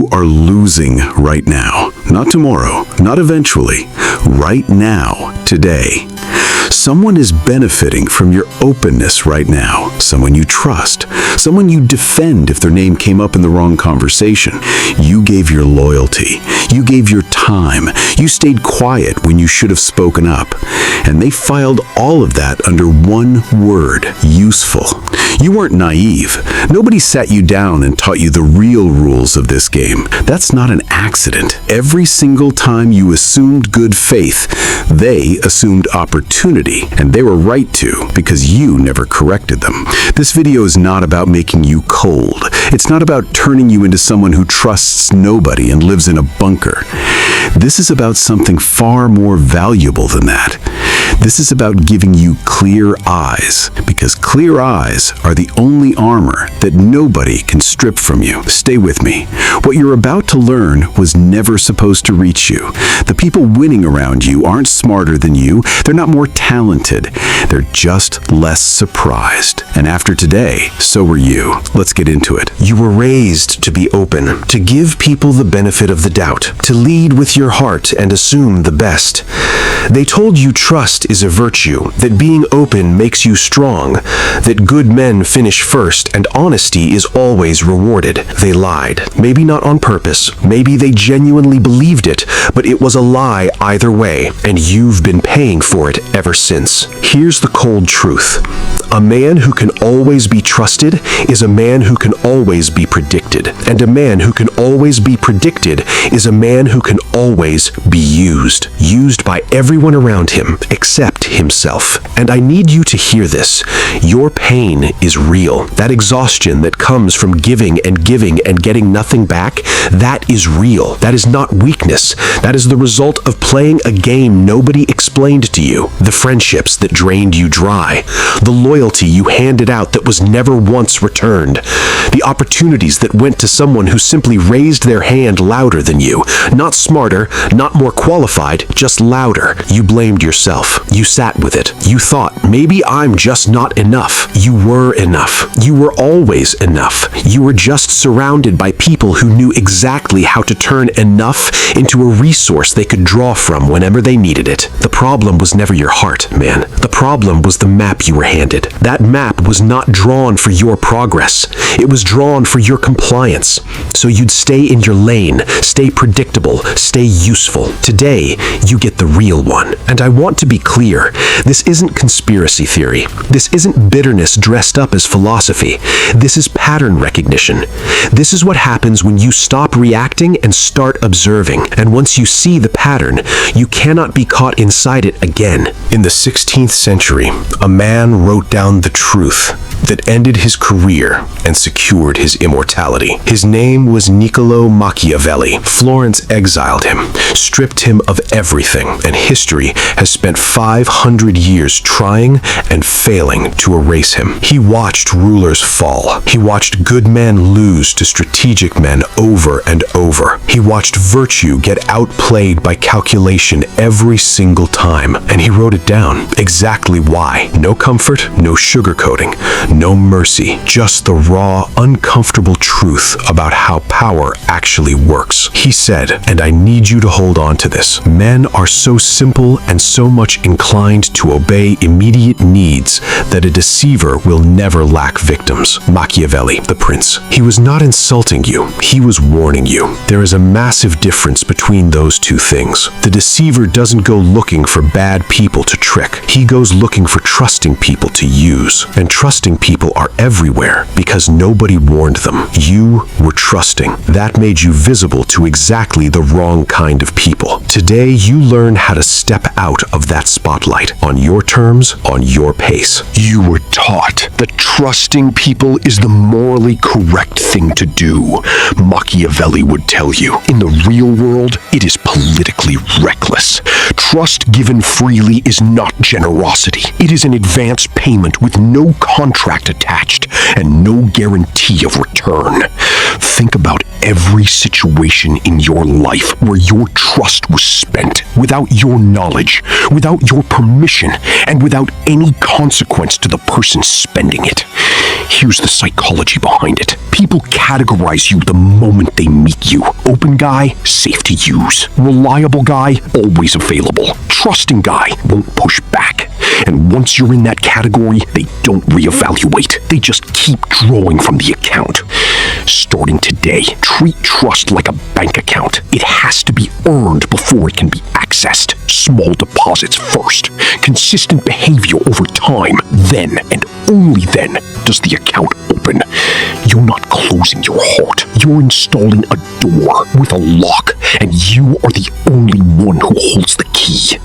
You are losing right now. Not tomorrow, not eventually. Right now, today. Someone is benefiting from your openness right now. Someone you trust. Someone you defend if their name came up in the wrong conversation. You gave your loyalty. You gave your time. You stayed quiet when you should have spoken up. And they filed all of that under one word: useful. You weren't naive. Nobody sat you down and taught you the real rules of this game. That's not an accident. Every single time you assumed good faith, they assumed opportunity, and they were right to, because you never corrected them. This video is not about making you cold. It's not about turning you into someone who trusts nobody and lives in a bunker. This is about something far more valuable than that. This is about giving you clear eyes, because clear eyes are the only armor that nobody can strip from you. Stay with me. What you're about to learn was never supposed to reach you. The people winning around you aren't smarter than you. They're not more talented. They're just less surprised. And after today, so were you. Let's get into it. You were raised to be open, to give people the benefit of the doubt, to lead with your heart and assume the best. They told you trust is a virtue, that being open makes you strong, that good men finish first and honesty is always rewarded. They lied. Maybe not on purpose. Maybe they genuinely believed it, but it was a lie either way, and you've been paying for it ever since. Here's the cold truth. A man who can always be trusted is a man who can always be predicted. And a man who can always be predicted is a man who can always be used. Used by everyone around him, except himself. And I need you to hear this. Your pain is real. That exhaustion that comes from giving and getting nothing back, that is real. That is not weakness. That is the result of playing a game nobody explained to you. The friendships that drained you dry. The loyalty you handed out that was never once returned. The opportunities that went to someone who simply raised their hand louder than you. Not smarter, not more qualified, just louder. You blamed yourself. You sat with it. You thought, maybe I'm just not enough. You were enough. You were always enough. You were just surrounded by people who knew exactly how to turn enough into a resource they could draw from whenever they needed it. The problem was never your heart, man. The problem was the map you were handed. That map was not drawn for your progress. It was drawn for your compliance. So you'd stay in your lane, stay predictable, stay useful. Today, you get the real one. And I want to be clear, this isn't conspiracy theory. This isn't bitterness dressed up as philosophy. This is pattern recognition. This is what happens when you stop reacting and start observing. And once you see the pattern, you cannot be caught inside it again. In the 16th century, a man wrote down the truth that ended his career and secured his immortality. His name was Niccolo Machiavelli. Florence exiled him, stripped him of everything, and history has spent 500 years trying and failing to erase him. He watched rulers fall. He watched good men lose to strategic men over and over. He watched virtue get outplayed by calculation every single time, and he wrote it down. Exactly why. No comfort, no sugarcoating, no mercy, just the raw, uncomfortable truth about how power actually works. He said, and I need you to hold on to this, men are so simple and so much inclined to obey immediate needs that a deceiver will never lack victims. Machiavelli, the prince. He was not insulting you, he was warning you. There is a massive difference between those two things. The deceiver doesn't go looking for bad people to trick. He goes looking for trusting people to use. And trusting people are everywhere because nobody warned them. You were trusting. That made you visible to exactly the wrong kind of people. Today, you learn how to step out of that spotlight on your terms, on your pace. You were taught that trusting people is the morally correct thing to do. Machiavelli would tell you, in the real world, it is politically reckless. Trust given freely is not generosity. It is an advance payment with no contract attached and no guarantee of return. Think about every situation in your life where your trust was spent without your knowledge, without your permission, and without any consequence to the person spending it. Here's the psychology behind it. People categorize you the moment they meet you. Open guy, safe to use. Reliable guy, always available. Trusting guy, won't push back. And once you're in that category, they don't reevaluate. They just keep drawing from the account. Starting today, treat trust like a bank account. It has to be earned before it can be accessed. Small deposits first. Consistent behavior over time. Then, and only then, does the account open. You're not closing your heart. You're installing a door with a lock, and you are the only one who holds the key.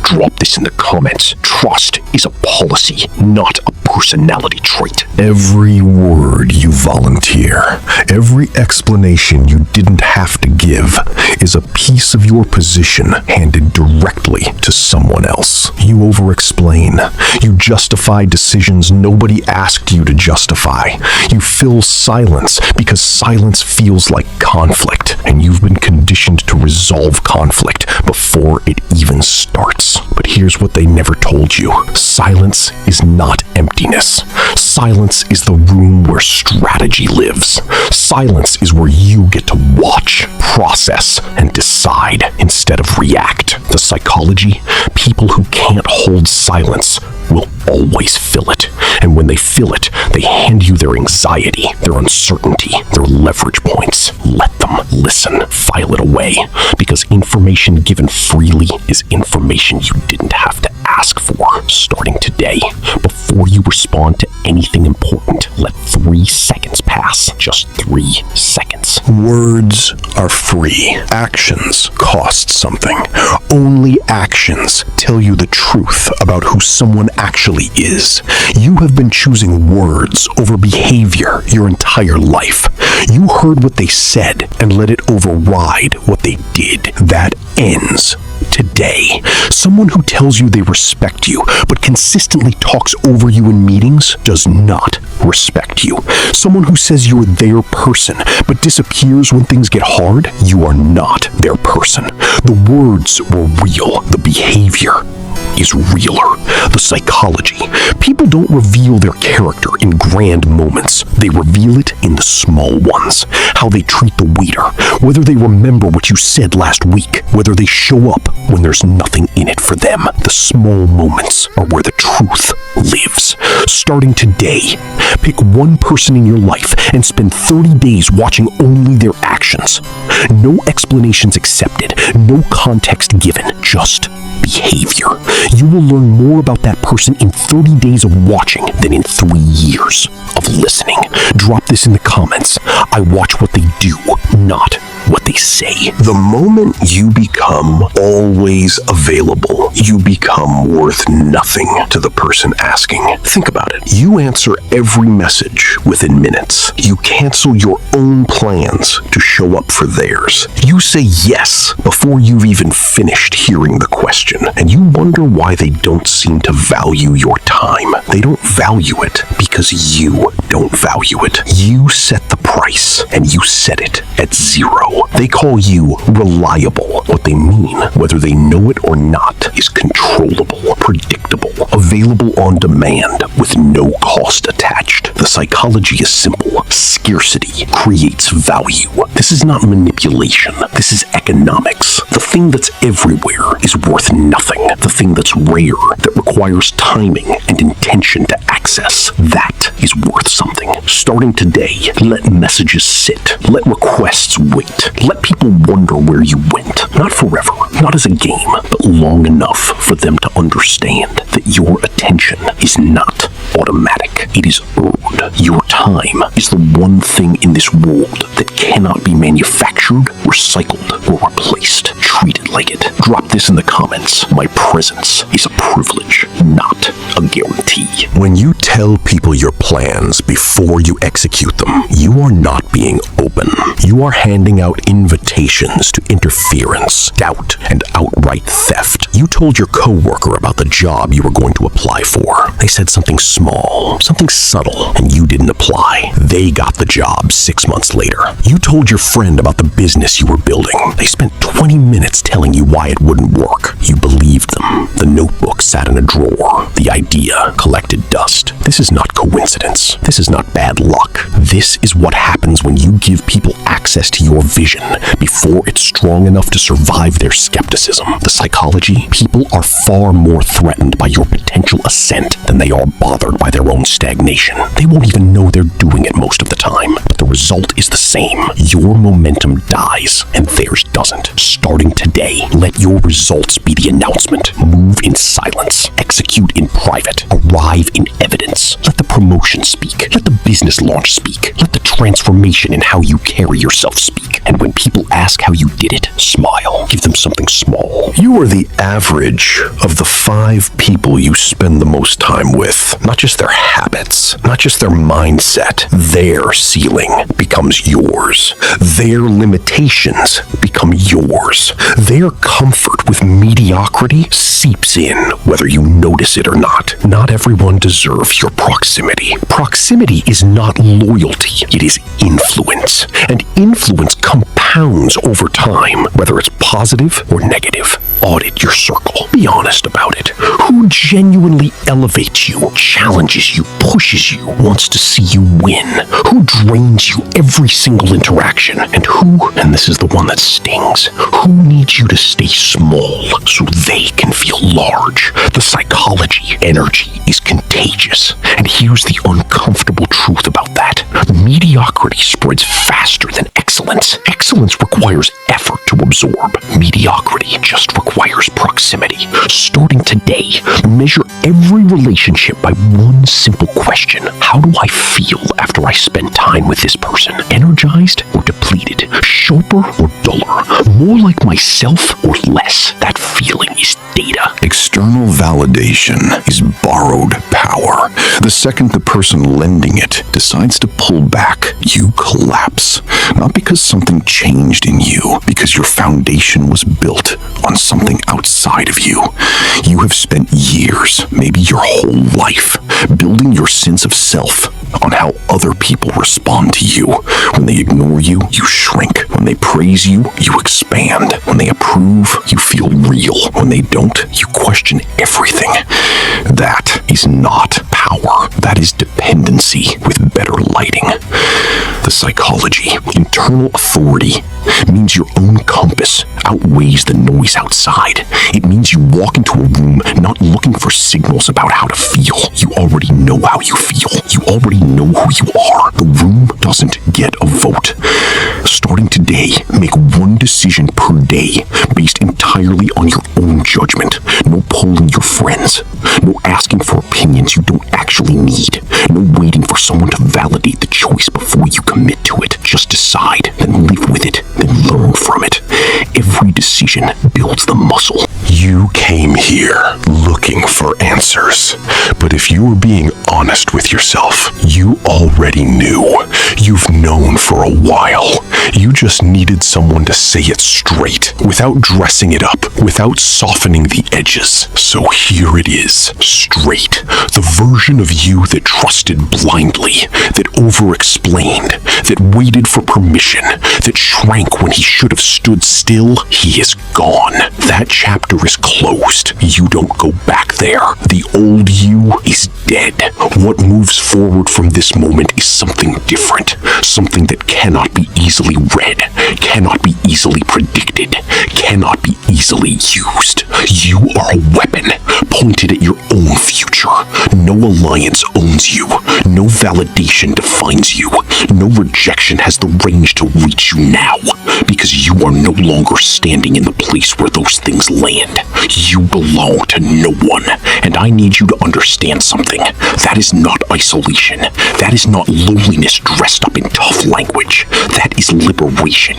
Drop this in the comments. Trust is a policy, not a personality trait. Every word you volunteer, every explanation you didn't have to give, is a piece of your position handed directly to someone else. You over-explain. You justify decisions nobody asked you to justify. You fill silence because silence feels like conflict, and you've been conditioned to resolve conflict before it even starts. But here's what they never told you. Silence is not emptiness. Silence is the room where strategy lives. Silence is where you get to watch, process, and decide instead of react. The psychology, people who can't hold silence will always fill it. And when they fill it, they hand you their anxiety, their uncertainty, their leverage points. Let them listen. File it away. Because information given freely is information you didn't have to ask for. Starting today, before you respond to anything important, let 3 seconds pass. Just 3 seconds. Words are free. Actions cost something. Only actions tell you the truth about who someone actually is. You have been choosing words over behavior your entire life. You heard what they said and let it override what they did. That ends today. Someone who tells you they respect you but consistently talks over you in meetings does not respect you. Someone who says you're their person but disappears when things get hard, you are not their person. The words were real. The behavior is realer. The psychology. People don't reveal their character in grand moments. They reveal it in the small ones. How they treat the waiter, whether they remember what you said last week, whether they show up when there's nothing in it for them. The small moments are where the truth lives. Starting today, pick one person in your life and spend 30 days watching only their actions. No explanations accepted, no context given, just behavior. You will learn more about that person in 30 days of watching than in 3 years of listening. Drop this in the comments. I watch what they do, not what they say. The moment you become always available, you become worth nothing to the person asking. Think about it. You answer every message within minutes. You cancel your own plans to show up for theirs. You say yes before you've even finished hearing the question, and you wonder why they don't seem to value your time. They don't value it because you don't value it. You set the price, and you set it at 0. They call you reliable. What they mean, whether they know it or not, is controllable, predictable, available on demand with no cost attached. The psychology is simple. Scarcity creates value. This is not manipulation. This is economics. The thing that's everywhere is worth nothing. The thing that's rare, that requires timing and intention to access, that is worth something. Starting today, let messages sit. Let requests wait. Let people wonder where you went. Not forever, not as a game, but long enough for them to understand that your attention is not automatic. It is earned. Your time is the one thing in this world that cannot be manufactured, recycled, or replaced. treated like it. Drop this in the comments. My presence is a privilege, not a guarantee. When you tell people your plans before you execute them, you are not being open. You are handing out invitations to interference, doubt, and outright theft. You told your coworker about the job you were going to apply for. They said something small, something subtle, and you didn't apply. They got the job 6 months later. You told your friend about the business you were building. They spent 20 minutes telling you why it wouldn't work. You believed them. The notebook sat in a drawer. The idea collected dust. This is not coincidence. This is not bad luck. This is what happens when you give people access to your vision before it's strong enough to survive their skepticism. The psychology, people are far more threatened by your potential ascent than they are bothered by their own stagnation. They won't even know they're doing it most of the time, but the result is the same. Your momentum dies, and theirs doesn't. Starting today, let your results be the announcement. Move in silence. Execute in private. Arrive in evidence. Let the promotion speak. Let the business launch speak. Let the transformation in how you carry yourself speak. And when people ask how you did it, smile. Give them something small. You are the average of the 5 people you spend the most time with. Not just their habits, not just their mindset. Their ceiling becomes yours. Their limitations become yours. Their comfort with mediocrity seeps in, whether you notice it or not. Not everyone deserves your proximity. Proximity is not loyalty. It is influence. And influence compounds over time, whether it's positive or negative. Audit your circle. Be honest about it. Who genuinely elevates you, challenges you, pushes you, wants to see you win? Who drains you every single interaction? And who, and this is the one that stings, who needs you to stay small so they can feel large? The psychology, energy is contagious. And here's the uncomfortable truth about that. Mediocrity spreads faster than excellence. Excellence requires effort to absorb. Mediocrity just requires proximity. Starting today, measure every relationship by one simple question. How do I feel after I spend time with this person? Energized or depleted? Sharper or duller? More like myself or less? That feeling is data. External validation is borrowed power. The second the person lending it decides to pull back, you collapse. Not because something changed in you, because your foundation was built on something outside of you. You have spent years, maybe your whole life, building your sense of self on how other people respond to you. When they ignore you, you shrink. When they praise you, you expand. When they approve, you feel real. When they don't, you question everything. That is not power. That is dependency with better lighting. The psychology, internal authority, means your own compass outweighs the noise outside. It means you walk into a room not looking for signals about how to feel. You already know how you feel. You already know who you are. The room doesn't get a vote. Starting today, make one decision per day based entirely on your own judgment. No polling your friends. No asking for opinions you don't actually need. No waiting for someone to validate the choice before you commit to it. Just decide, then live with it, then learn from it. Every decision builds the muscle. You came here looking for answers. But if you were being honest with yourself, you already knew. You've known for a while. You just needed someone to say it straight, without dressing it up, without softening the edges. So here it is, straight. The version of you that trusted blindly, that over-explained, that waited for permission, that shrank when he should have stood still. He is gone. That chapter is closed. You don't go back there. The old you is dead. What moves forward from this moment is something different. Something that cannot be easily read, cannot be easily predicted, cannot be easily used. You are a weapon pointed at your own future. No alliance owns you. No validation defines you. No rejection has the range to reach you now, because you are no longer standing in the place where those things land. You belong to no one, and I need you to understand something. That is not isolation. That is not loneliness dressed up in tough language. That is liberation.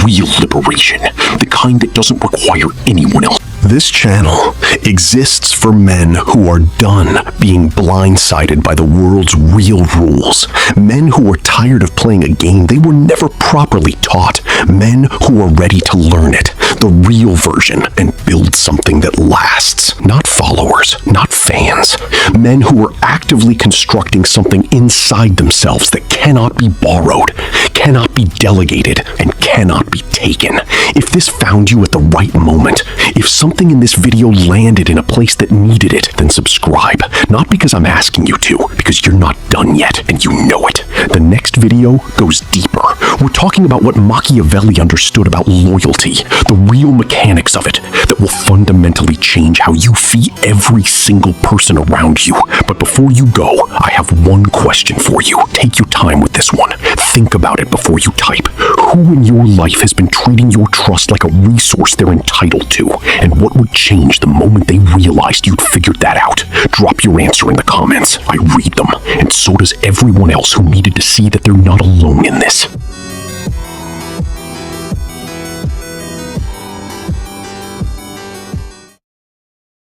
Real liberation. The kind that doesn't require anyone else. This channel exists for men who are done being blindsided by the world's real rules. Men who are tired of playing a game they were never properly taught. Men who are ready to learn it, the real version, and build something that lasts. Not followers, not fans. Men who are actively constructing something inside themselves that cannot be borrowed, cannot be delegated, and cannot be taken. If this found you at the right moment, if something in this video landed in a place that needed it, then subscribe. Not because I'm asking you to, because you're not done yet, and you know it. The next video goes deeper. We're talking about what Machiavelli understood about loyalty, the real mechanics of it, that will fundamentally change how you see every single person around you. But before you go, I have one question for you. Take your time with this one. Think about it before you type. Who in your life has been treating your trust like a resource they're entitled to? And what would change the moment they realized you'd figured that out? Drop your answer in the comments. I read them. And so does everyone else who needed to see that they're not alone in this.